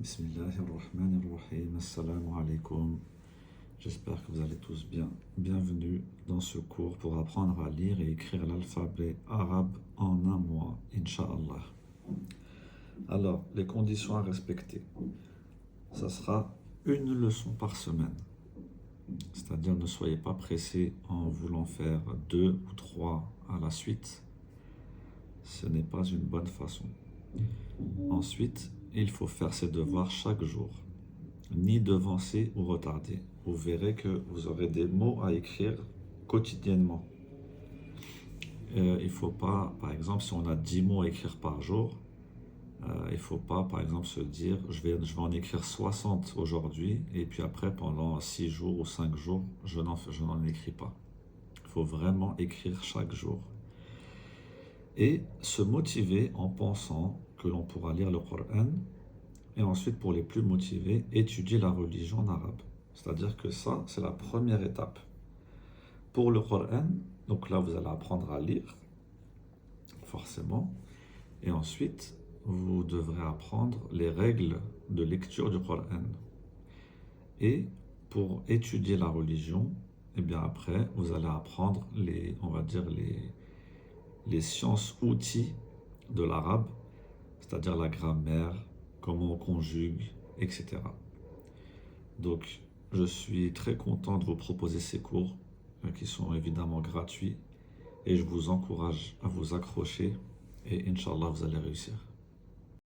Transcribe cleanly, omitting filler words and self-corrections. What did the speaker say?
Bismillahirrahmanirrahim. Assalamu alaikum. J'espère que vous allez tous bien. Bienvenue dans ce cours pour apprendre à lire et écrire l'alphabet arabe en un mois, Inch'Allah. Alors, les conditions à respecter. Ça sera une leçon par semaine. C'est-à-dire, ne soyez pas pressés en voulant faire 2 ou 3 à la suite. Ce n'est pas une bonne façon. Ensuite, il faut faire ses devoirs chaque jour, ni devancer ou retarder. Vous verrez que vous aurez des mots à écrire quotidiennement. Il ne faut pas, par exemple, si on a 10 mots à écrire par jour, il ne faut pas, par exemple, se dire je vais en écrire 60 aujourd'hui et puis après, pendant 6 jours ou 5 jours, je n'en écris pas. Il faut vraiment écrire chaque jour. Et se motiver en pensant que l'on pourra lire le Coran. Et ensuite, pour les plus motivés, étudier la religion en arabe. C'est-à-dire que ça, c'est la première étape. Pour le Coran, donc là, vous allez apprendre à lire, forcément. Et ensuite, vous devrez apprendre les règles de lecture du Coran. Et pour étudier la religion, et bien après, vous allez apprendre les sciences outils de l'arabe, c'est-à-dire la grammaire, comment on conjugue, etc. Donc, je suis très content de vous proposer ces cours qui sont évidemment gratuits et je vous encourage à vous accrocher et Inch'Allah, vous allez réussir.